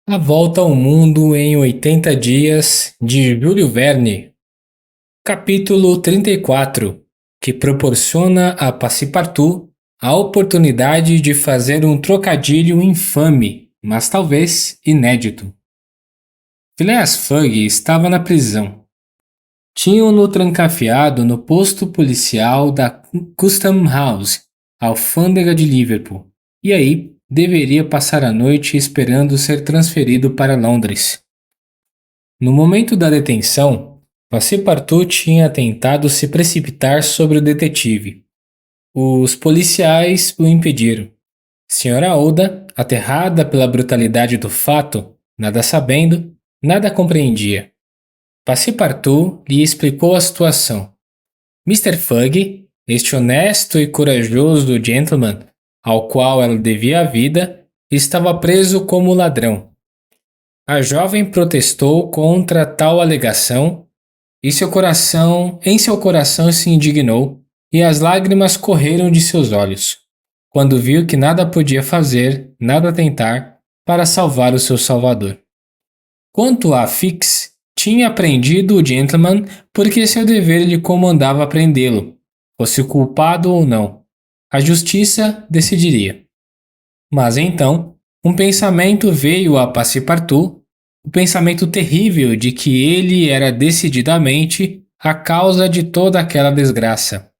A Volta ao Mundo em 80 Dias, de Júlio Verne. Capítulo 34, que proporciona a Passepartout a oportunidade de fazer um trocadilho infame, mas talvez inédito. Phileas Fogg estava na prisão. Tinham-no trancafiado no posto policial da Custom House, alfândega de Liverpool, e aí deveria passar a noite esperando ser transferido para Londres. No momento da detenção, Passepartout tinha tentado se precipitar sobre o detetive. Os policiais o impediram. Senhora Oda, aterrada pela brutalidade do fato, nada sabendo, nada compreendia. Passepartout lhe explicou a situação. Mr. Fogg, este honesto e corajoso gentleman, ao qual ela devia a vida, estava preso como ladrão. A jovem protestou contra tal alegação e em seu coração se indignou e as lágrimas correram de seus olhos, quando viu que nada podia fazer, nada tentar, para salvar o seu salvador. Quanto a Fix, tinha prendido o gentleman porque seu dever lhe comandava prendê-lo, fosse culpado ou não. A justiça decidiria. Mas então, um pensamento veio a Passepartout, o pensamento terrível de que ele era decididamente a causa de toda aquela desgraça.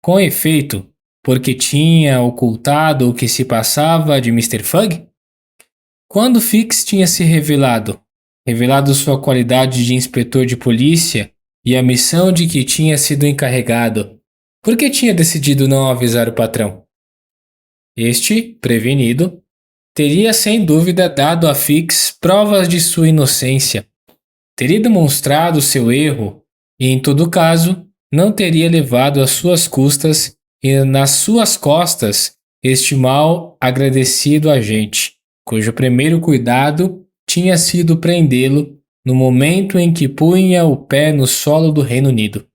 Com efeito, porque tinha ocultado o que se passava de Mr. Fogg? Quando Fix tinha se revelado sua qualidade de inspetor de polícia e a missão de que tinha sido encarregado, por que tinha decidido não avisar o patrão? Este, prevenido, teria sem dúvida dado a Fix provas de sua inocência, teria demonstrado seu erro e, em todo caso, não teria levado às suas custas e nas suas costas este mal agradecido agente, cujo primeiro cuidado tinha sido prendê-lo no momento em que punha o pé no solo do Reino Unido.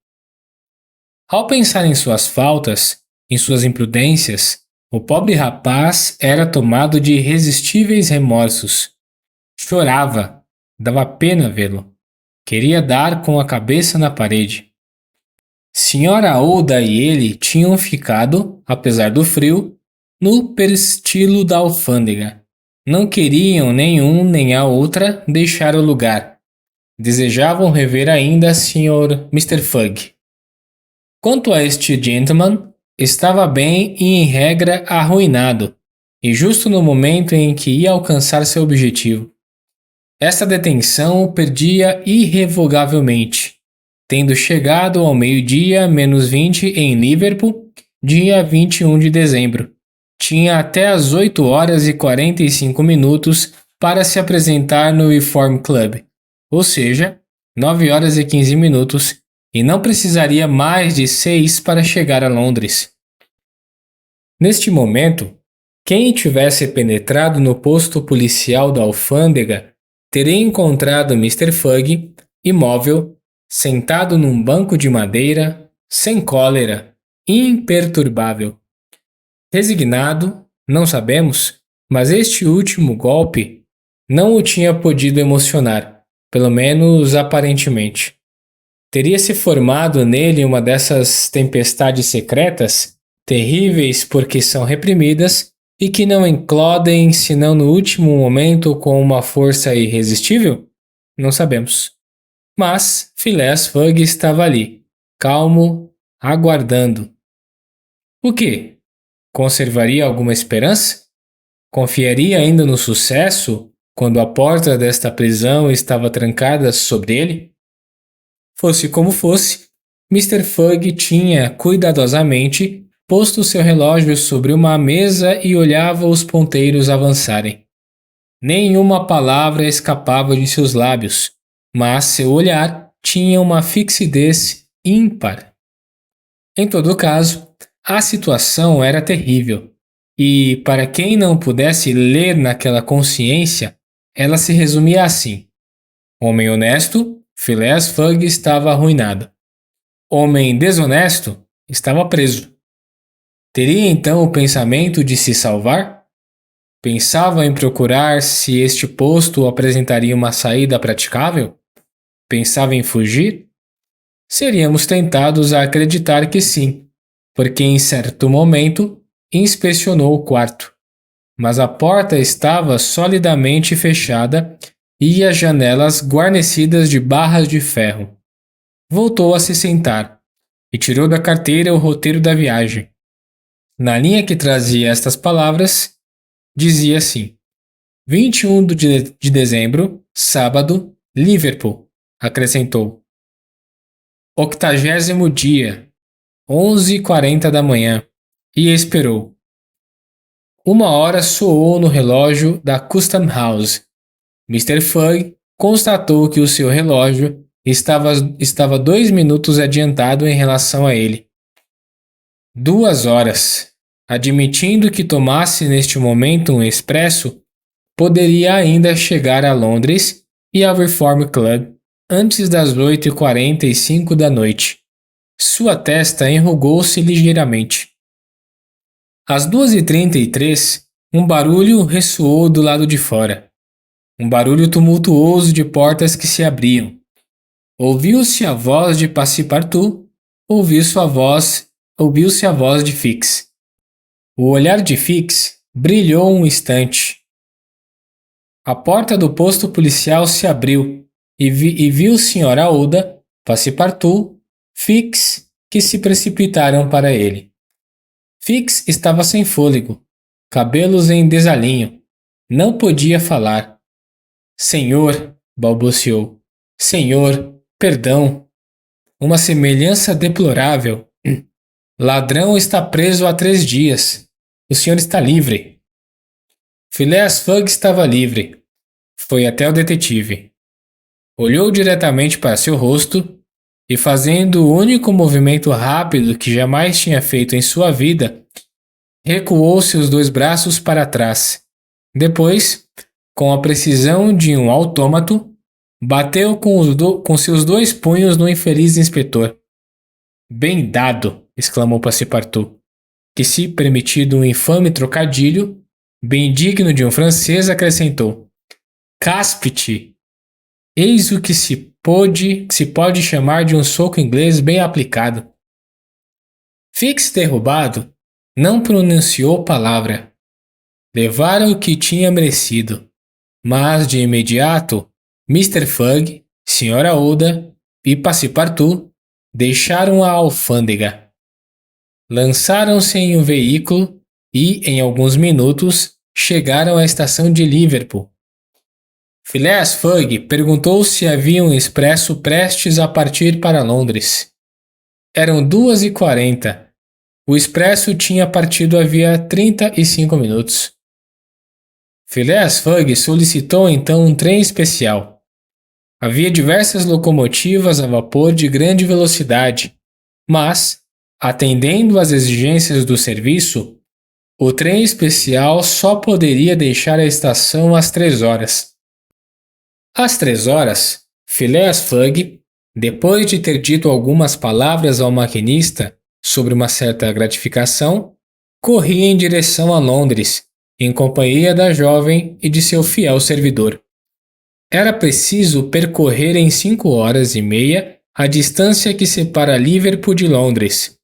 Ao pensar em suas faltas, em suas imprudências, o pobre rapaz era tomado de irresistíveis remorsos. Chorava, dava pena vê-lo. Queria dar com a cabeça na parede. Senhora Oda e ele tinham ficado, apesar do frio, no peristilo da alfândega. Não queriam nem um nem a outra deixar o lugar. Desejavam rever ainda Sr. Mr. Fogg. Quanto a este gentleman, estava bem e em regra arruinado, e justo no momento em que ia alcançar seu objetivo. Esta detenção o perdia irrevogavelmente, tendo chegado ao meio-dia menos 20 em Liverpool, dia 21 de dezembro. Tinha até as 8 horas e 45 minutos para se apresentar no Reform Club, ou seja, 9 horas e 15 minutos, e não precisaria mais de 6 para chegar a Londres. Neste momento, quem tivesse penetrado no posto policial da alfândega teria encontrado Mr. Fogg, imóvel, sentado num banco de madeira, sem cólera, imperturbável. Resignado, não sabemos, mas este último golpe não o tinha podido emocionar, pelo menos aparentemente. Teria se formado nele uma dessas tempestades secretas, terríveis porque são reprimidas e que não eclodem senão no último momento com uma força irresistível? Não sabemos. Mas Phileas Fogg estava ali, calmo, aguardando. O quê? Conservaria alguma esperança? Confiaria ainda no sucesso quando a porta desta prisão estava trancada sobre ele? Fosse como fosse, Mr. Fogg tinha cuidadosamente posto seu relógio sobre uma mesa e olhava os ponteiros avançarem. Nenhuma palavra escapava de seus lábios, mas seu olhar tinha uma fixidez ímpar. Em todo caso, a situação era terrível, e para quem não pudesse ler naquela consciência, ela se resumia assim: homem honesto, Phileas Fogg estava arruinado. Homem desonesto, estava preso. Teria então o pensamento de se salvar? Pensava em procurar se este posto apresentaria uma saída praticável? Pensava em fugir? Seríamos tentados a acreditar que sim, porque em certo momento inspecionou o quarto. Mas a porta estava solidamente fechada e as janelas guarnecidas de barras de ferro. Voltou a se sentar e tirou da carteira o roteiro da viagem. Na linha que trazia estas palavras, dizia assim: 21 de dezembro, sábado, Liverpool, acrescentou. 80º dia, 11h40 da manhã, e esperou. 1 hora soou no relógio da Custom House. Mr. Fogg constatou que o seu relógio estava 2 minutos adiantado em relação a ele. 2 horas. Admitindo que tomasse neste momento um expresso, poderia ainda chegar a Londres e ao Reform Club antes das 8h45 da noite. Sua testa enrugou-se ligeiramente. Às 2h33, um barulho ressoou do lado de fora. Um barulho tumultuoso de portas que se abriam. Ouviu-se a voz de Passepartout, ouviu-se a voz de Fix. O olhar de Fix brilhou um instante. A porta do posto policial se abriu e viu Sra. Aouda, Passepartout, Fix, que se precipitaram para ele. Fix estava sem fôlego, cabelos em desalinho. Não podia falar. Senhor, balbuciou. Senhor, perdão. Uma semelhança deplorável. Ladrão está preso há 3 dias. O senhor está livre. Phileas Fogg estava livre. Foi até o detetive. Olhou diretamente para seu rosto e, fazendo o único movimento rápido que jamais tinha feito em sua vida, recuou seus 2 braços para trás. Depois, com a precisão de um autômato, bateu com seus 2 punhos no infeliz inspetor. Bem dado! Exclamou Passepartout, que, se permitido um infame trocadilho, bem digno de um francês, acrescentou: Caspe-te! Eis o que se pode chamar de um soco inglês bem aplicado. Fix, derrubado, não pronunciou palavra. Levara o que tinha merecido, mas de imediato Mr. Fogg, Sra. Aouda e Passepartout deixaram a alfândega. Lançaram-se em um veículo e, em alguns minutos, chegaram à estação de Liverpool. Phileas Fogg perguntou se havia um expresso prestes a partir para Londres. Eram 2h40. O expresso tinha partido havia 35 minutos. Phileas Fogg solicitou então um trem especial. Havia diversas locomotivas a vapor de grande velocidade, mas, atendendo às exigências do serviço, o trem especial só poderia deixar a estação às 3 horas. Às 3 horas, Phileas Fogg, depois de ter dito algumas palavras ao maquinista sobre uma certa gratificação, corria em direção a Londres, em companhia da jovem e de seu fiel servidor. Era preciso percorrer em 5 horas e meia a distância que separa Liverpool de Londres.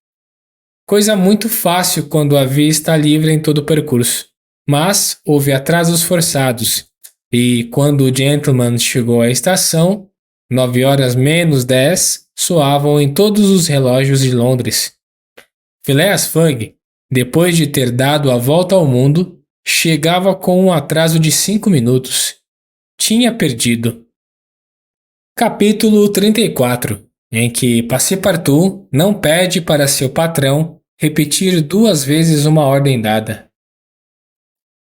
Coisa muito fácil quando a via está livre em todo o percurso, mas houve atrasos forçados. E quando o gentleman chegou à estação, 9 horas menos 10 soavam em todos os relógios de Londres. Phileas Fogg, depois de ter dado a volta ao mundo, chegava com um atraso de 5 minutos. Tinha perdido. Capítulo 34, em que Passepartout não pede para seu patrão repetir 2 vezes uma ordem dada.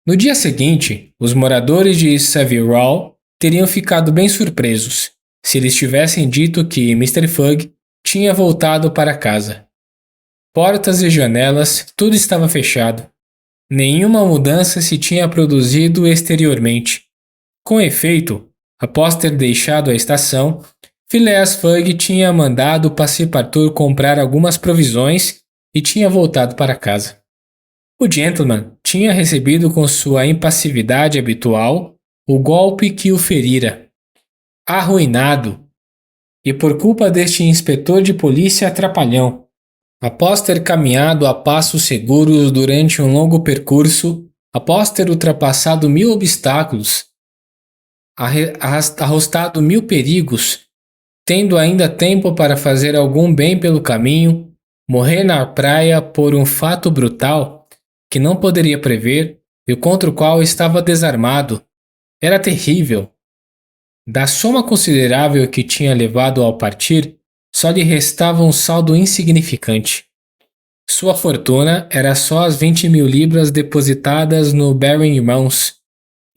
No dia seguinte, os moradores de Savile Row teriam ficado bem surpresos se lhes tivessem dito que Mr. Fogg tinha voltado para casa. Portas e janelas, tudo estava fechado. Nenhuma mudança se tinha produzido exteriormente. Com efeito, após ter deixado a estação, Phileas Fogg tinha mandado Passepartout comprar algumas provisões e tinha voltado para casa. O gentleman tinha recebido com sua impassividade habitual o golpe que o ferira. Arruinado! E por culpa deste inspetor de polícia trapalhão. Após ter caminhado a passos seguros durante um longo percurso, após ter ultrapassado 1000 obstáculos, arrostado 1000 perigos, tendo ainda tempo para fazer algum bem pelo caminho, morrer na praia por um fato brutal que não poderia prever e contra o qual estava desarmado. Era terrível. Da soma considerável que tinha levado ao partir, só lhe restava um saldo insignificante. Sua fortuna era só as 20.000 libras depositadas no Baring Mãos,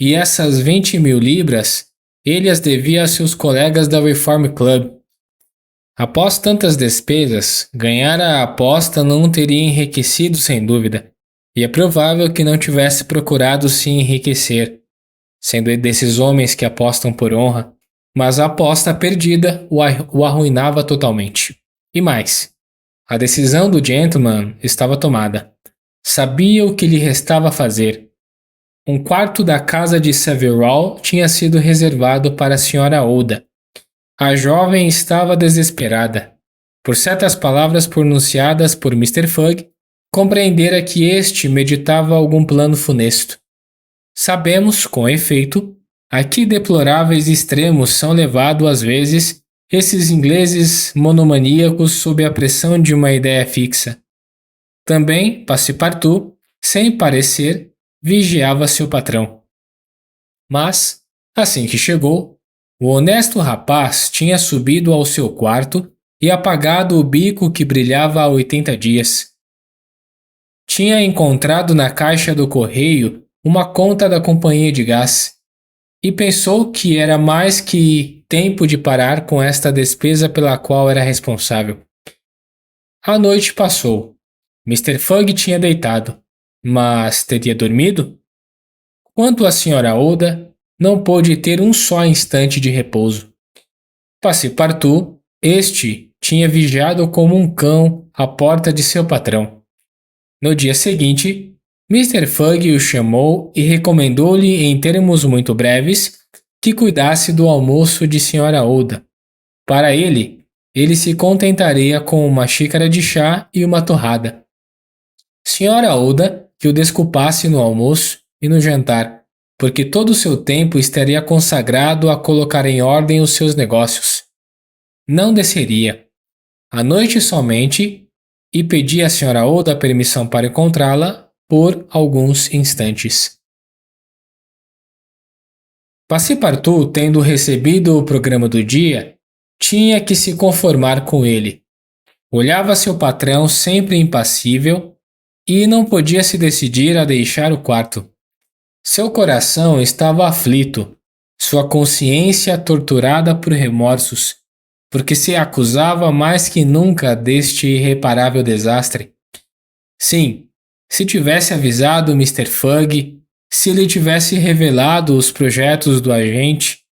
e essas 20.000 libras ele as devia a seus colegas da Reform Club. Após tantas despesas, ganhar a aposta não teria enriquecido sem dúvida, e é provável que não tivesse procurado se enriquecer, sendo desses homens que apostam por honra, mas a aposta perdida o arruinava totalmente. E mais, a decisão do gentleman estava tomada. Sabia o que lhe restava fazer. Um quarto da casa de Saverall tinha sido reservado para a senhora Oda. A jovem estava desesperada. Por certas palavras pronunciadas por Mr. Fugg, compreendera que este meditava algum plano funesto. Sabemos, com efeito, a que deploráveis extremos são levados às vezes esses ingleses monomaníacos sob a pressão de uma ideia fixa. Também, Passepartout, sem parecer, vigiava seu patrão. Mas, assim que chegou, o honesto rapaz tinha subido ao seu quarto e apagado o bico que brilhava há 80 dias. Tinha encontrado na caixa do correio uma conta da companhia de gás e pensou que era mais que tempo de parar com esta despesa pela qual era responsável. A noite passou. Mr. Fugg tinha deitado, mas teria dormido? Quanto à senhora Oda, não pôde ter um só instante de repouso. Passepartout, este, tinha vigiado como um cão à porta de seu patrão. No dia seguinte, Mr. Fugg o chamou e recomendou-lhe em termos muito breves que cuidasse do almoço de senhora Oda. Para ele se contentaria com uma xícara de chá e uma torrada. Senhora Oda que o desculpasse no almoço e no jantar, porque todo o seu tempo estaria consagrado a colocar em ordem os seus negócios. Não desceria. À noite somente, e pedia à senhora Oda permissão para encontrá-la por alguns instantes. Passepartout, tendo recebido o programa do dia, tinha que se conformar com ele. Olhava seu patrão sempre impassível e não podia se decidir a deixar o quarto. Seu coração estava aflito, sua consciência torturada por remorsos, porque se acusava mais que nunca deste irreparável desastre. Sim, se tivesse avisado Mr. Fugg, se lhe tivesse revelado os projetos do agente,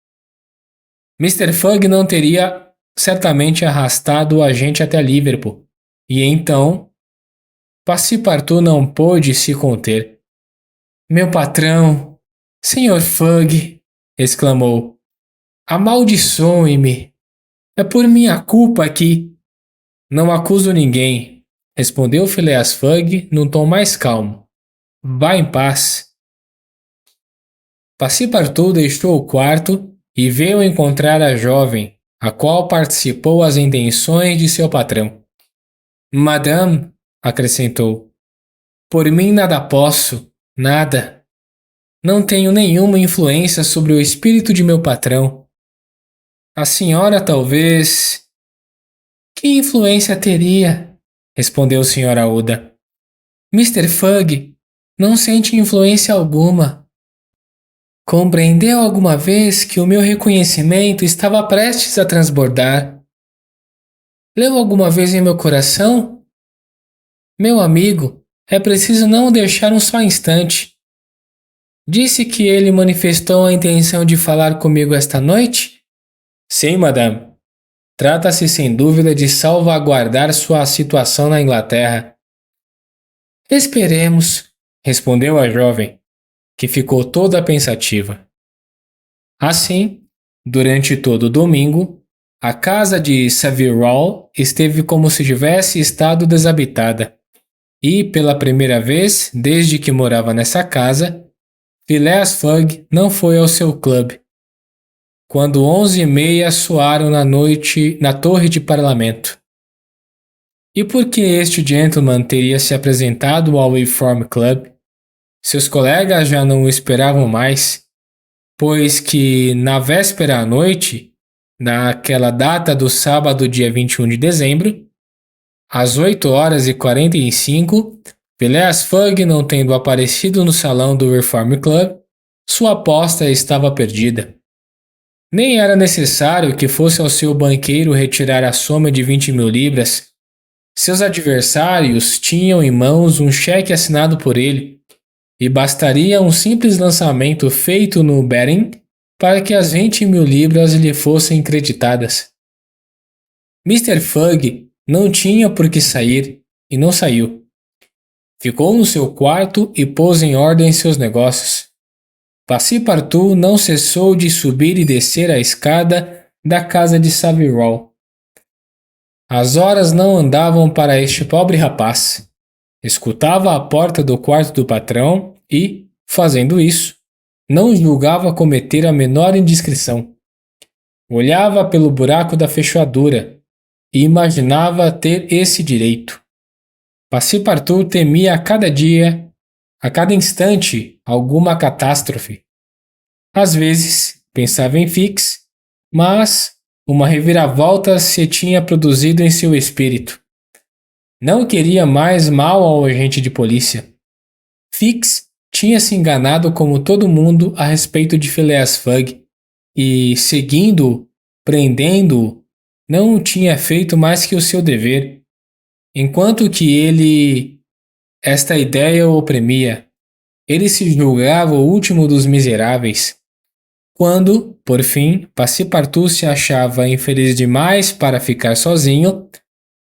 Mr. Fugg não teria certamente arrastado o agente até Liverpool, e então Passepartout não pôde se conter. Meu patrão, Sr. Fugg, exclamou, amaldiçoe-me. É por minha culpa que... Não acuso ninguém, respondeu Phileas Fogg num tom mais calmo. Vá em paz. Passepartout deixou o quarto e veio encontrar a jovem, a qual participou as intenções de seu patrão. Madame, acrescentou, por mim nada posso, nada. Não tenho nenhuma influência sobre o espírito de meu patrão. A senhora talvez... Que influência teria? Respondeu a senhora Oda. Mr. Fugg não sente influência alguma. Compreendeu alguma vez que o meu reconhecimento estava prestes a transbordar? Leu alguma vez em meu coração? Meu amigo, é preciso não o deixar um só instante. Disse que ele manifestou a intenção de falar comigo esta noite? Sim, madame. Trata-se sem dúvida de salvaguardar sua situação na Inglaterra. Esperemos. respondeu a jovem, que ficou toda pensativa. Assim, durante todo o domingo, a casa de Savirall esteve como se tivesse estado desabitada, e, pela primeira vez desde que morava nessa casa, Phileas Fogg não foi ao seu clube. Quando 11h30 soaram na noite na torre de parlamento. E por que este gentleman teria se apresentado ao Reform Club? Seus colegas já não o esperavam mais, pois que, na véspera à noite, naquela data do sábado dia 21 de dezembro, às 8h45, Phileas Fogg não tendo aparecido no salão do Reform Club, sua aposta estava perdida. Nem era necessário que fosse ao seu banqueiro retirar a soma de 20.000 libras. Seus adversários tinham em mãos um cheque assinado por ele, e bastaria um simples lançamento feito no betting para que as 20.000 libras lhe fossem creditadas. Mr. Fogg não tinha por que sair, e não saiu. Ficou no seu quarto e pôs em ordem seus negócios. Passepartout não cessou de subir e descer a escada da casa de Savirall. As horas não andavam para este pobre rapaz. Escutava a porta do quarto do patrão e, fazendo isso, não julgava cometer a menor indiscrição. Olhava pelo buraco da fechadura e imaginava ter esse direito. Passepartout temia a cada dia, a cada instante, alguma catástrofe. Às vezes, pensava em Fix, mas uma reviravolta se tinha produzido em seu espírito. Não queria mais mal ao agente de polícia. Fix tinha se enganado como todo mundo a respeito de Phileas Fogg, e, seguindo-o, prendendo-o, não tinha feito mais que o seu dever, enquanto que esta ideia o oprimia. Ele se julgava o último dos miseráveis. Quando, por fim, Passepartout se achava infeliz demais para ficar sozinho,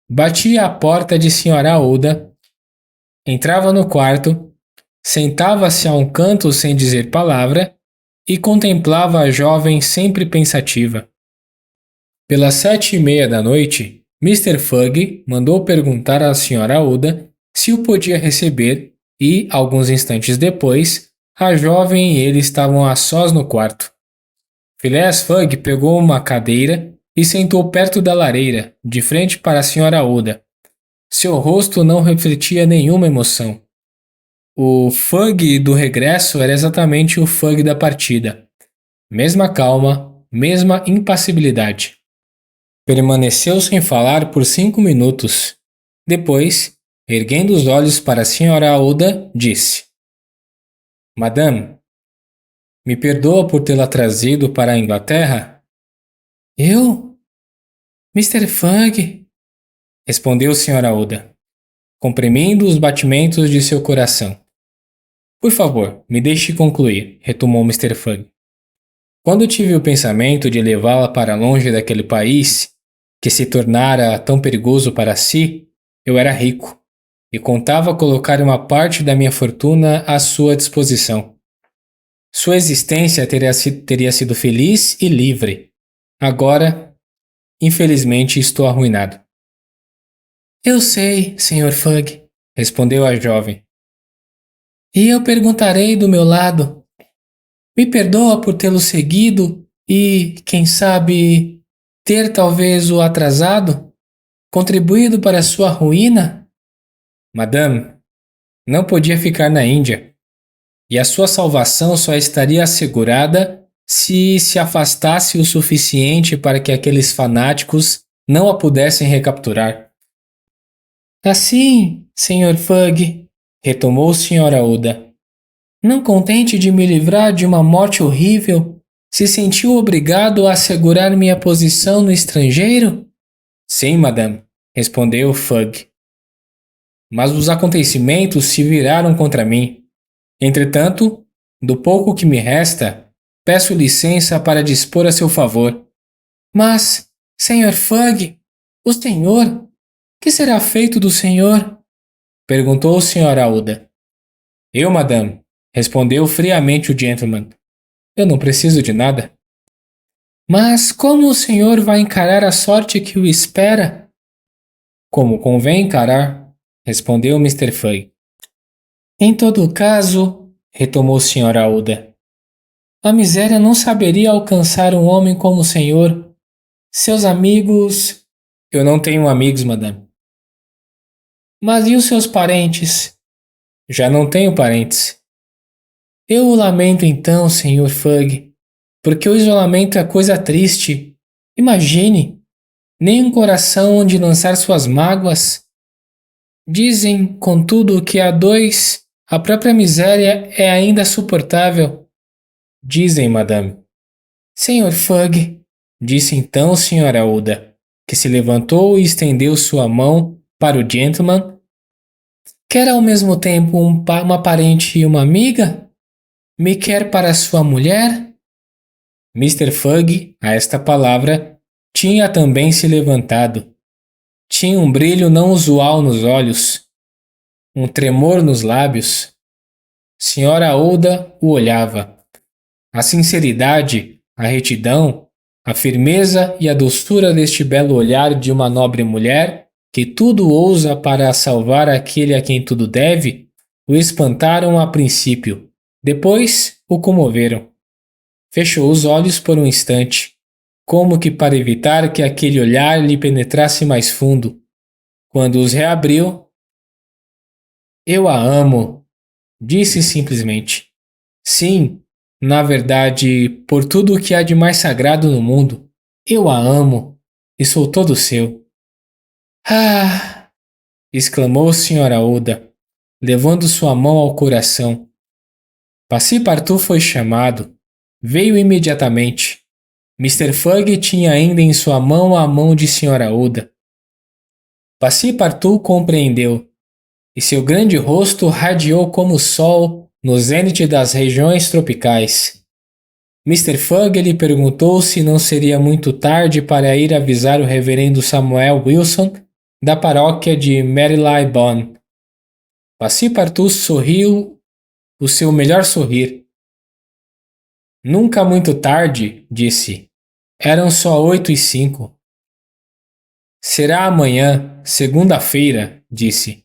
batia à porta de Sra. Oda, entrava no quarto, sentava-se a um canto sem dizer palavra e contemplava a jovem sempre pensativa. Pelas 7h30 da noite, Mr. Fogg mandou perguntar à Sra. Oda se o podia receber e, alguns instantes depois, a jovem e ele estavam a sós no quarto. Phileas Fogg pegou uma cadeira e sentou perto da lareira, de frente para a Sra. Oda. Seu rosto não refletia nenhuma emoção. O Fogg do regresso era exatamente o Fogg da partida. Mesma calma, mesma impassibilidade. Permaneceu sem falar por 5 minutos. Depois, erguendo os olhos para a Sra. Oda, disse: Madame, me perdoa por tê-la trazido para a Inglaterra? Eu? Mr. Fogg? Respondeu Sra. Oda, comprimindo os batimentos de seu coração. Por favor, me deixe concluir, retomou Mr. Fogg. Quando tive o pensamento de levá-la para longe daquele país, que se tornara tão perigoso para si, eu era rico, e contava colocar uma parte da minha fortuna à sua disposição. Sua existência teria sido feliz e livre. Agora, infelizmente, estou arruinado. Eu sei, Sr. Fogg, respondeu a jovem. E eu perguntarei do meu lado. Me perdoa por tê-lo seguido e, quem sabe, ter talvez o atrasado, contribuído para sua ruína? Madame, não podia ficar na Índia, e a sua salvação só estaria assegurada se afastasse o suficiente para que aqueles fanáticos não a pudessem recapturar. Assim, Sr. Fogg, retomou Sra. Oda, não contente de me livrar de uma morte horrível, se sentiu obrigado a assegurar minha posição no estrangeiro? Sim, madame, respondeu Fogg. Mas os acontecimentos se viraram contra mim. Entretanto, do pouco que me resta, peço licença para dispor a seu favor. Mas, Sr. Fogg, o senhor, que será feito do senhor? Perguntou Sra. Oda. Eu, madame, respondeu friamente o gentleman. Eu não preciso de nada. Mas como o senhor vai encarar a sorte que o espera? Como convém encarar, respondeu Mr. Fugg. Em todo caso, retomou Sra. Aouda, a miséria não saberia alcançar um homem como o senhor. Seus amigos. Eu não tenho amigos, madame. Mas e os seus parentes? Já não tenho parentes. Eu o lamento então, Sr. Fugg, porque o isolamento é coisa triste. Imagine, nem um coração onde lançar suas mágoas. Dizem, contudo, que a dois a própria miséria é ainda suportável. Dizem, madame. Sr. Fugg, disse então Sra. Aouda, que se levantou e estendeu sua mão para o gentleman. Quer ao mesmo tempo uma parente e uma amiga? Me quer para sua mulher? Mr. Fugg, a esta palavra, tinha também se levantado. Tinha um brilho não usual nos olhos, um tremor nos lábios. Sra. Aouda o olhava. A sinceridade, a retidão, a firmeza e a doçura deste belo olhar de uma nobre mulher, que tudo ousa para salvar aquele a quem tudo deve, o espantaram a princípio. Depois o comoveram. Fechou os olhos por um instante, como que para evitar que aquele olhar lhe penetrasse mais fundo. Quando os reabriu, eu a amo, disse simplesmente. Sim, na verdade, por tudo o que há de mais sagrado no mundo, eu a amo e sou todo seu. Ah! Exclamou Sra. Aouda, levando sua mão ao coração. Passepartout foi chamado. Veio imediatamente. Mr. Fugg tinha ainda em sua mão a mão de Sra. Aouda. Passepartout compreendeu, e seu grande rosto radiou como o sol no zênite das regiões tropicais. Mr. Fugg lhe perguntou se não seria muito tarde para ir avisar o reverendo Samuel Wilson da paróquia de Marylebone. Passepartout sorriu o seu melhor sorrir. Nunca muito tarde, disse. Eram só 8:05. Será amanhã, segunda-feira, disse.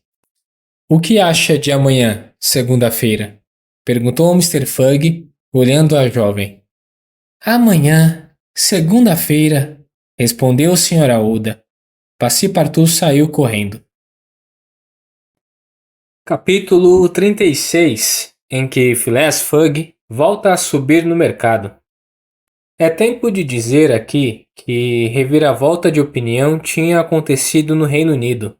O que acha de amanhã, segunda-feira? Perguntou Mr. Fugg, olhando a jovem. Amanhã, segunda-feira, respondeu Sra. Aouda. Passepartout saiu correndo. Capítulo 36, em que Phileas Fogg volta a subir no mercado. É tempo de dizer aqui que reviravolta de opinião tinha acontecido no Reino Unido,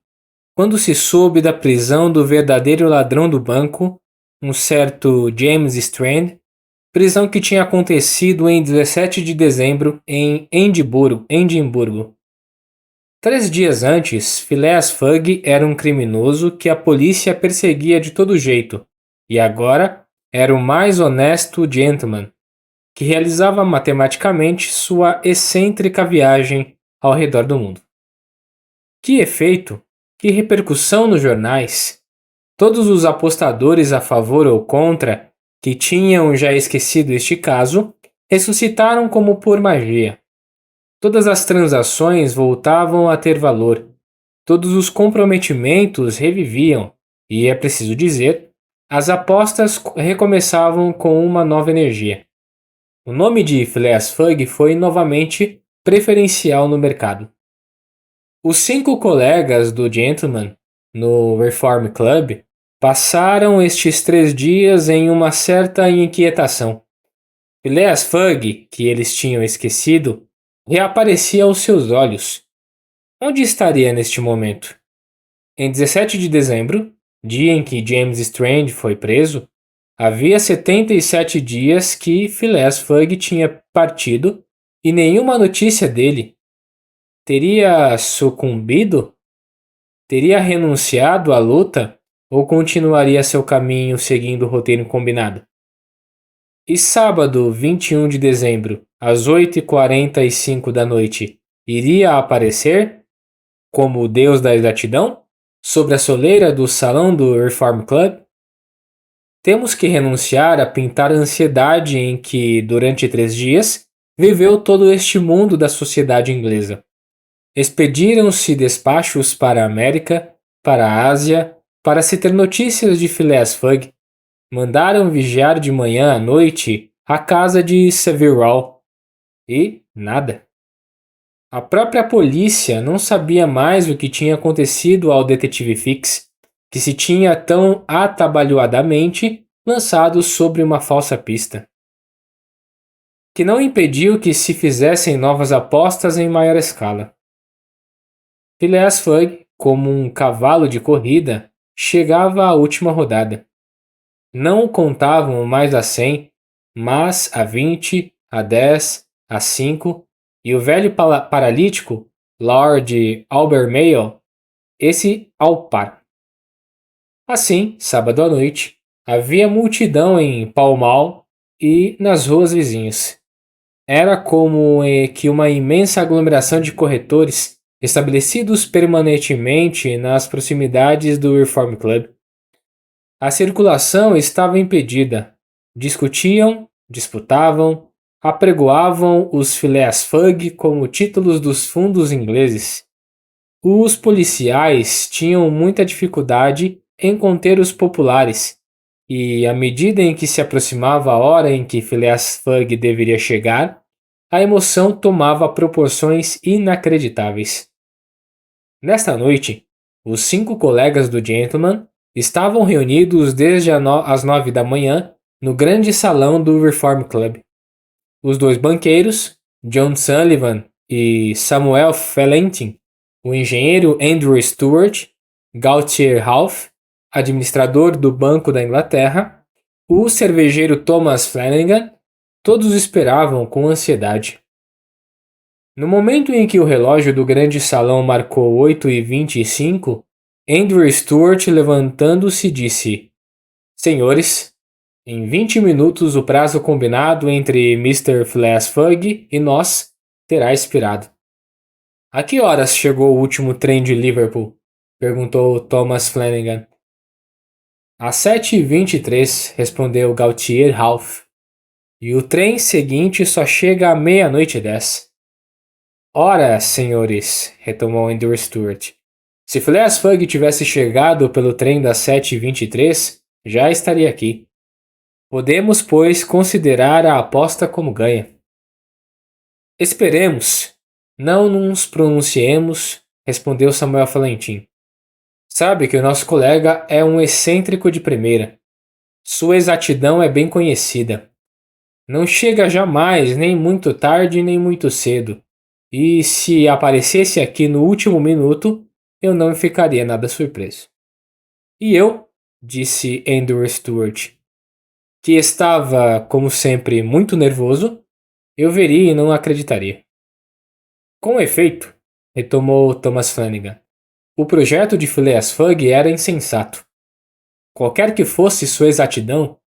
quando se soube da prisão do verdadeiro ladrão do banco, um certo James Strand, prisão que tinha acontecido em 17 de dezembro em Edimburgo. 3 dias antes, Phileas Fogg era um criminoso que a polícia perseguia de todo jeito, e agora era o mais honesto gentleman, que realizava matematicamente sua excêntrica viagem ao redor do mundo. Que efeito, que repercussão nos jornais! Todos os apostadores a favor ou contra, que tinham já esquecido este caso, ressuscitaram como por magia. Todas as transações voltavam a ter valor. Todos os comprometimentos reviviam, e é preciso dizer, as apostas recomeçavam com uma nova energia. O nome de Phileas Fogg foi novamente preferencial no mercado. Os 5 colegas do gentleman no Reform Club passaram estes 3 dias em uma certa inquietação. Phileas Fogg, que eles tinham esquecido, reaparecia aos seus olhos. Onde estaria neste momento? Em 17 de dezembro, dia em que James Strand foi preso, havia 77 dias que Phileas Fogg tinha partido e nenhuma notícia dele. Teria sucumbido? Teria renunciado à luta ou continuaria seu caminho seguindo o roteiro combinado? E sábado, 21 de dezembro, às 8:45 da noite, iria aparecer, como o deus da exatidão, sobre a soleira do salão do Reform Club? Temos que renunciar a pintar a ansiedade em que, durante 3 dias, viveu todo este mundo da sociedade inglesa. Expediram-se despachos para a América, para a Ásia, para se ter notícias de Phileas Fogg. Mandaram vigiar de manhã à noite a casa de Savile Row. E nada. A própria polícia não sabia mais o que tinha acontecido ao detetive Fix, que se tinha tão atabalhoadamente lançado sobre uma falsa pista, que não impediu que se fizessem novas apostas em maior escala. Phileas Fogg, como um cavalo de corrida, chegava à última rodada. Não o contavam mais a 100, mas a 20, a 10, a 5, e o velho paralítico, Lord Albermale, esse ao par. Assim, sábado à noite, havia multidão em Pall Mall e nas ruas vizinhas. Era como que uma imensa aglomeração de corretores estabelecidos permanentemente nas proximidades do Reform Club. A circulação estava impedida. Discutiam, disputavam, apregoavam os Phileas Fogg como títulos dos fundos ingleses. Os policiais tinham muita dificuldade em conter os populares, e à medida em que se aproximava a hora em que Phileas Fogg deveria chegar, a emoção tomava proporções inacreditáveis. Nesta noite, os 5 colegas do gentleman estavam reunidos desde as 9 da manhã no grande salão do Reform Club. Os 2 banqueiros, John Sullivan e Samuel Fallentin, o engenheiro Andrew Stuart, Gaultier Ralph, administrador do Banco da Inglaterra, o cervejeiro Thomas Flanagan, todos esperavam com ansiedade. No momento em que o relógio do grande salão marcou 8h25, Andrew Stuart, levantando-se, disse: Senhores, em 20 minutos o prazo combinado entre Mr. Phileas Fogg e nós terá expirado. A que horas chegou o último trem de Liverpool? Perguntou Thomas Flanagan. Às 7h23, respondeu Gaultier Ralph. E o trem seguinte só chega à 00:10. Ora, senhores, retomou Andrew Stuart. Se Phileas Fogg tivesse chegado pelo trem das 7h23, já estaria aqui. Podemos, pois, considerar a aposta como ganha. Esperemos. Não nos pronunciemos, respondeu Samuel Fallentin. Sabe que o nosso colega é um excêntrico de primeira. Sua exatidão é bem conhecida. Não chega jamais, nem muito tarde, nem muito cedo. E se aparecesse aqui no último minuto, eu não ficaria nada surpreso. E eu, disse Andrew Stuart, que estava, como sempre, muito nervoso, eu veria e não acreditaria. Com efeito, retomou Thomas Flanagan, o projeto de Phileas Fogg era insensato. Qualquer que fosse sua exatidão,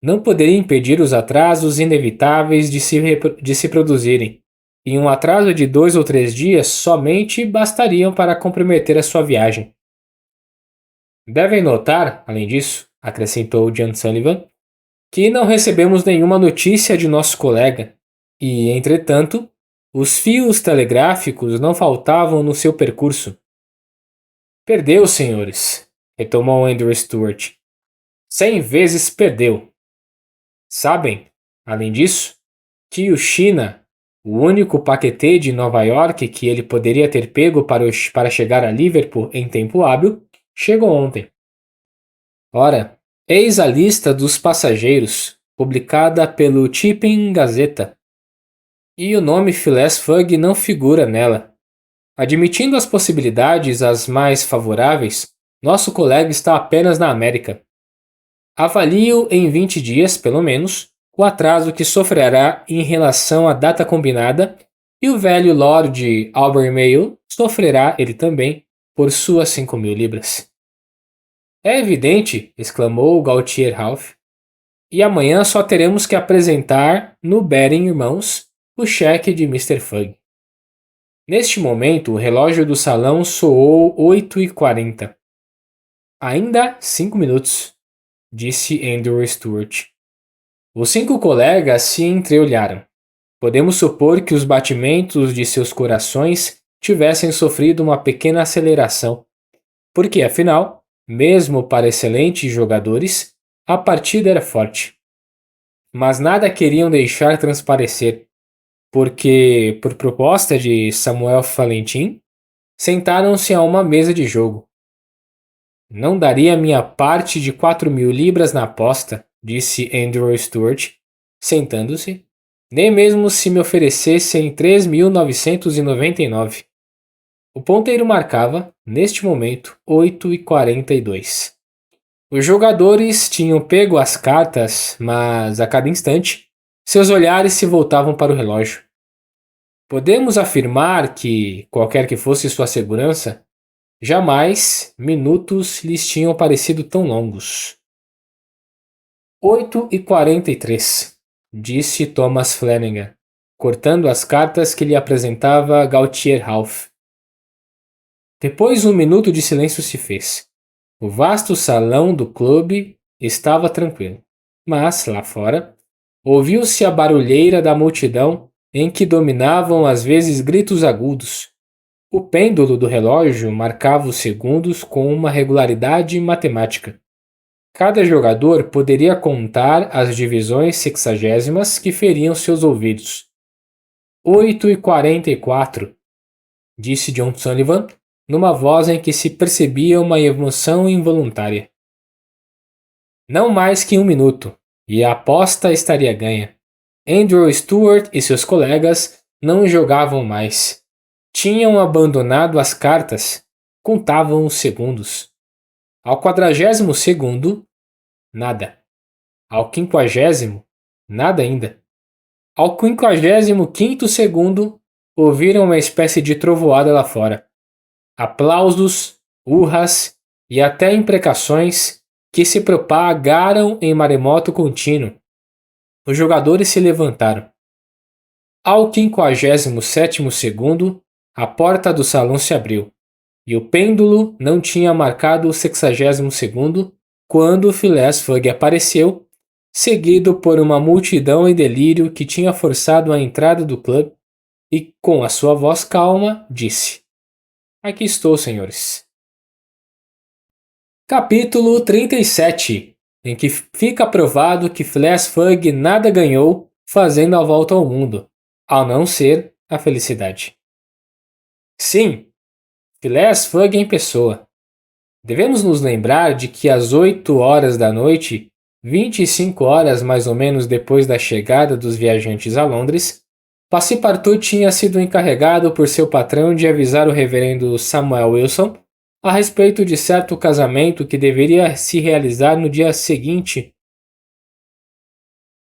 não poderia impedir os atrasos inevitáveis de se produzirem, e um atraso de 2 ou 3 dias somente bastariam para comprometer a sua viagem. Devem notar, além disso, acrescentou John Sullivan, que não recebemos nenhuma notícia de nosso colega, e, entretanto, os fios telegráficos não faltavam no seu percurso. Perdeu, senhores, retomou Andrew Stuart. 100 vezes perdeu. Sabem, além disso, que o China, o único paquetê de Nova York que ele poderia ter pego para chegar a Liverpool em tempo hábil, chegou ontem. Ora, eis a lista dos passageiros, publicada pelo Chipping Gazeta. E o nome Phileas Fogg não figura nela. Admitindo as possibilidades as mais favoráveis, nosso colega está apenas na América. Avalio em 20 dias, pelo menos, o atraso que sofrerá em relação à data combinada, e o velho Lord Albermale sofrerá ele também por suas 5.000 libras. É evidente, exclamou Gaultier Ralph, e amanhã só teremos que apresentar no Baring Irmãos o cheque de Mr. Fogg. Neste momento, o relógio do salão soou 8h40. Ainda 5 minutos. disse Andrew Stuart. Os 5 colegas se entreolharam. Podemos supor que os batimentos de seus corações tivessem sofrido uma pequena aceleração, porque, afinal, mesmo para excelentes jogadores, a partida era forte. Mas nada queriam deixar transparecer, porque, por proposta de Samuel Valentin, sentaram-se a uma mesa de jogo. Não daria minha parte de 4.000 libras na aposta, disse Andrew Stuart, sentando-se, nem mesmo se me oferecessem 3.999. O ponteiro marcava, neste momento, 8h42. Os jogadores tinham pego as cartas, mas a cada instante, seus olhares se voltavam para o relógio. Podemos afirmar que, qualquer que fosse sua segurança, jamais minutos lhes tinham parecido tão longos. 8h43, disse Thomas Flanagan, cortando as cartas que lhe apresentava Gaultier Ralph. Depois um minuto de silêncio se fez. O vasto salão do clube estava tranquilo, mas, lá fora, ouviu-se a barulheira da multidão em que dominavam às vezes gritos agudos. O pêndulo do relógio marcava os segundos com uma regularidade matemática. Cada jogador poderia contar as divisões sexagésimas que feriam seus ouvidos. 8h44, disse John Sullivan, numa voz em que se percebia uma emoção involuntária. Não mais que 1 minuto, e a aposta estaria ganha. Andrew Stuart e seus colegas não jogavam mais. Tinham abandonado as cartas, contavam os segundos. Ao 40º, nada. Ao 50º, nada ainda. Ao 55º, ouviram uma espécie de trovoada lá fora. Aplausos, urras e até imprecações que se propagaram em maremoto contínuo. Os jogadores se levantaram. Ao 57º, a porta do salão se abriu, e o pêndulo não tinha marcado o 60º quando Phileas Fogg apareceu, seguido por uma multidão em delírio que tinha forçado a entrada do clube, e, com a sua voz calma, disse: Aqui estou, senhores. Capítulo 37, em que fica provado que Phileas Fogg nada ganhou fazendo a volta ao mundo, ao não ser a felicidade. Sim, Phileas Fogg em pessoa. Devemos nos lembrar de que às 8 horas da noite, 25 horas mais ou menos depois da chegada dos viajantes a Londres, Passepartout tinha sido encarregado por seu patrão de avisar o reverendo Samuel Wilson a respeito de certo casamento que deveria se realizar no dia seguinte.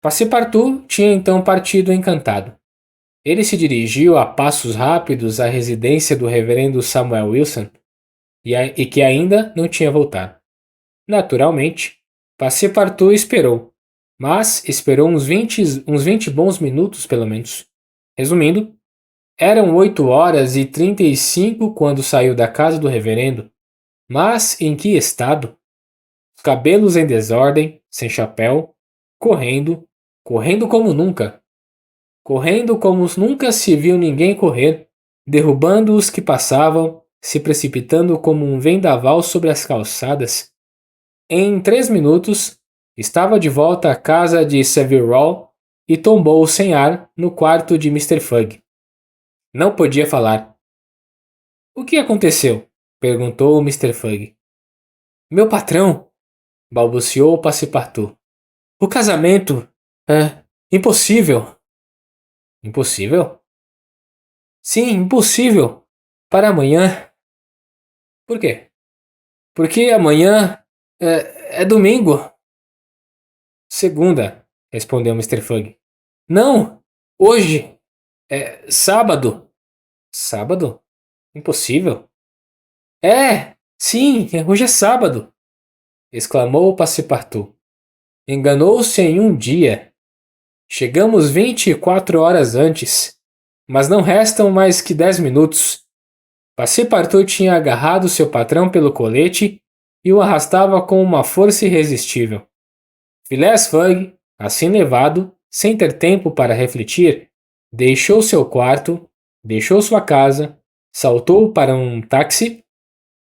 Passepartout tinha então partido encantado. Ele se dirigiu a passos rápidos à residência do reverendo Samuel Wilson e que ainda não tinha voltado. Naturalmente, Passepartout esperou, mas esperou uns 20 bons minutos pelo menos. Resumindo, eram 8h35 quando saiu da casa do reverendo, mas em que estado? Os cabelos em desordem, sem chapéu, correndo como nunca. Correndo como nunca se viu ninguém correr, derrubando os que passavam, se precipitando como um vendaval sobre as calçadas. Em 3 minutos, estava de volta à casa de Savile Row e tombou sem ar no quarto de Mr. Fogg. Não podia falar. O que aconteceu? Perguntou Mr. Fogg. Meu patrão, balbuciou Passepartout. O casamento é impossível. Impossível? Sim, impossível. Para amanhã. Por quê? Porque amanhã é domingo. Segunda, respondeu Mr. Fogg. Não! Hoje! É sábado! Sábado? Impossível! É! Sim! Hoje é sábado! Exclamou Passepartout. Enganou-se em um dia. Chegamos 24 horas antes, mas não restam mais que 10 minutos. Passepartout tinha agarrado seu patrão pelo colete e o arrastava com uma força irresistível. Phileas Fogg, assim levado, sem ter tempo para refletir, deixou seu quarto, deixou sua casa, saltou para um táxi,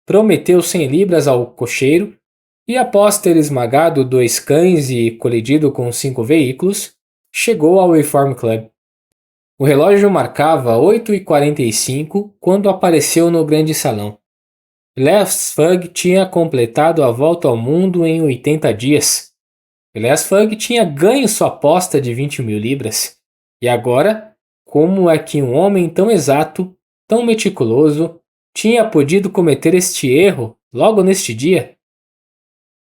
prometeu 100 libras ao cocheiro e, após ter esmagado 2 cães e colidido com 5 veículos, chegou ao Reform Club. O relógio marcava 8h45 quando apareceu no grande salão. Phileas Fogg tinha completado a volta ao mundo em 80 dias. Phileas Fogg tinha ganho sua aposta de 20 mil libras. E agora, como é que um homem tão exato, tão meticuloso, tinha podido cometer este erro logo neste dia?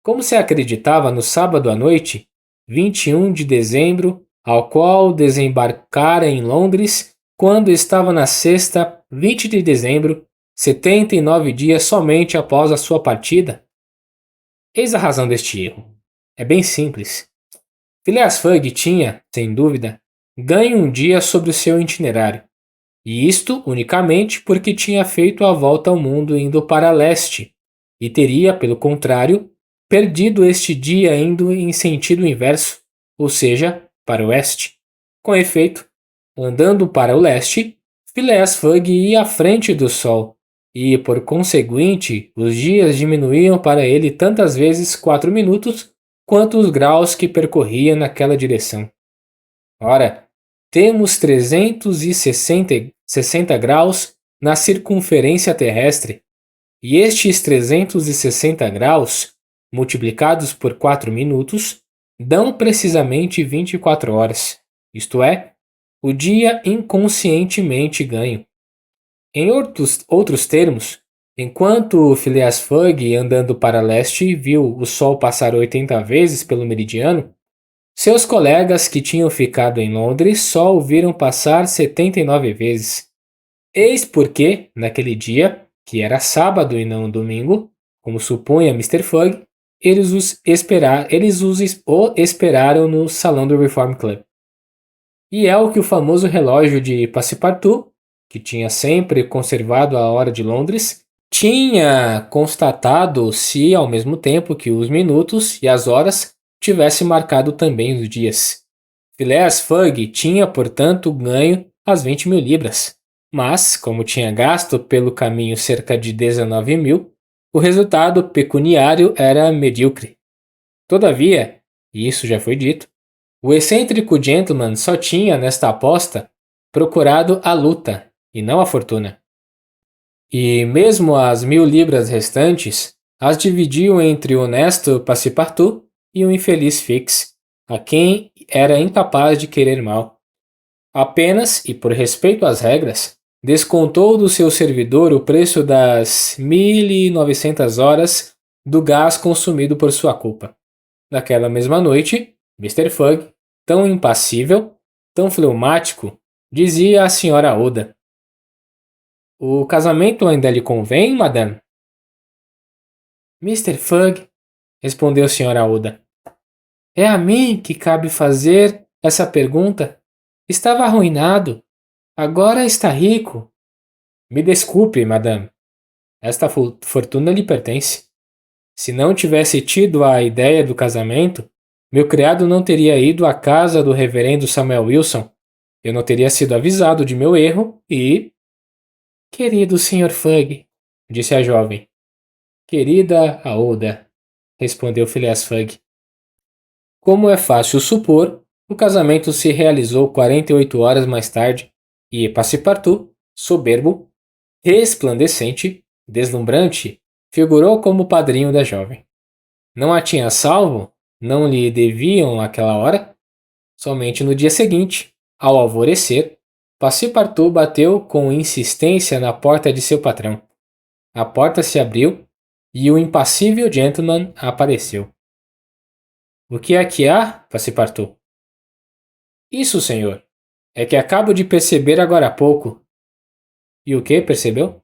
Como se acreditava no sábado à noite, 21 de dezembro, ao qual desembarcara em Londres, quando estava na sexta, 20 de dezembro, 79 dias somente após a sua partida? Eis a razão deste erro. É bem simples. Phileas Fogg tinha, sem dúvida, ganho um dia sobre o seu itinerário, e isto unicamente porque tinha feito a volta ao mundo indo para leste, e teria, pelo contrário, perdido este dia indo em sentido inverso, ou seja, para o oeste. Com efeito, andando para o leste, Phileas Fogg ia à frente do Sol, e, por conseguinte, os dias diminuíam para ele tantas vezes 4 minutos quanto os graus que percorria naquela direção. Ora, temos 360 graus na circunferência terrestre, e estes 360 graus, multiplicados por 4 minutos, dão precisamente 24 horas, isto é, o dia inconscientemente ganho. Em outros termos, enquanto Phileas Fogg, andando para leste, viu o Sol passar 80 vezes pelo meridiano, seus colegas que tinham ficado em Londres só o viram passar 79 vezes. Eis porque, naquele dia, que era sábado e não domingo, como supunha Mr. Fogg, eles o esperaram no salão do Reform Club. E é o que o famoso relógio de Passepartout, que tinha sempre conservado a hora de Londres, tinha constatado se ao mesmo tempo que os minutos e as horas tivesse marcado também os dias. Phileas Fogg tinha, portanto, ganho as 20 mil libras, mas, como tinha gasto pelo caminho cerca de 19 mil, o resultado pecuniário era medíocre. Todavia, e isso já foi dito, o excêntrico gentleman só tinha, nesta aposta, procurado a luta, e não a fortuna. E mesmo as 1000 libras restantes, as dividiu entre o honesto Passepartout e o infeliz Fix, a quem era incapaz de querer mal. Apenas, e por respeito às regras, descontou do seu servidor o preço das 1900 horas do gás consumido por sua culpa. Naquela mesma noite, Mr. Fogg, tão impassível, tão fleumático, dizia à Sra. Oda: "O casamento ainda lhe convém, madame?" "Mr. Fogg", respondeu Sra. Oda, "é a mim que cabe fazer essa pergunta. Estava arruinado. Agora está rico." "Me desculpe, madame. Esta fortuna lhe pertence. Se não tivesse tido a ideia do casamento, meu criado não teria ido à casa do reverendo Samuel Wilson. Eu não teria sido avisado de meu erro e..." "Querido Sr. Fogg", disse a jovem. "Querida Aouda", respondeu Phileas Fogg. Como é fácil supor, o casamento se realizou 48 horas mais tarde e Passepartout, soberbo, resplandecente, deslumbrante, figurou como padrinho da jovem. Não a tinha salvo? Não lhe deviam aquela hora? Somente no dia seguinte, ao alvorecer, Passepartout bateu com insistência na porta de seu patrão. A porta se abriu e o impassível gentleman apareceu. "O que é que há, Passepartout?" "Isso, senhor. É que acabo de perceber agora há pouco." "E o que percebeu?"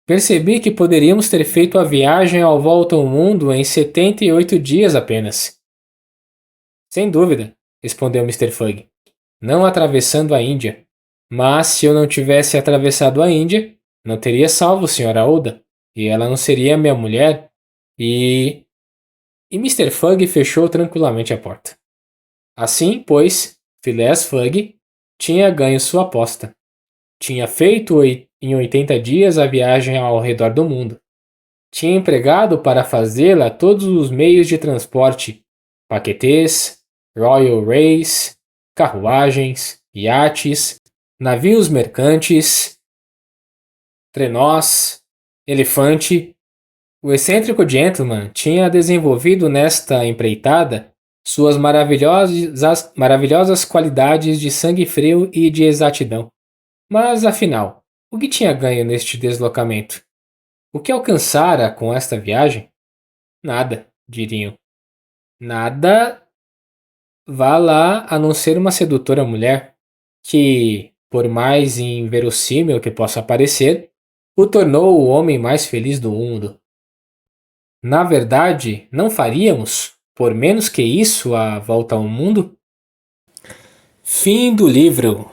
"Percebi que poderíamos ter feito a viagem ao volta ao mundo em 78 dias apenas." "Sem dúvida", respondeu Mr. Fogg, "não atravessando a Índia. Mas se eu não tivesse atravessado a Índia, não teria salvo Sra. Oda, e ela não seria minha mulher, e..." e Mr. Fug fechou tranquilamente a porta. Assim, pois, Phileas Fogg tinha ganho sua aposta. Tinha feito em 80 dias a viagem ao redor do mundo. Tinha empregado para fazê-la todos os meios de transporte: paquetês, Royal Race, carruagens, iates, navios mercantes, trenós, elefante. O excêntrico gentleman tinha desenvolvido nesta empreitada suas maravilhosas qualidades de sangue frio e de exatidão. Mas, afinal, o que tinha ganho neste deslocamento? O que alcançara com esta viagem? Nada, diriam. Nada vá lá a não ser uma sedutora mulher que, por mais inverossímil que possa parecer, o tornou o homem mais feliz do mundo. Na verdade, não faríamos, por menos que isso, a volta ao mundo? Fim do livro.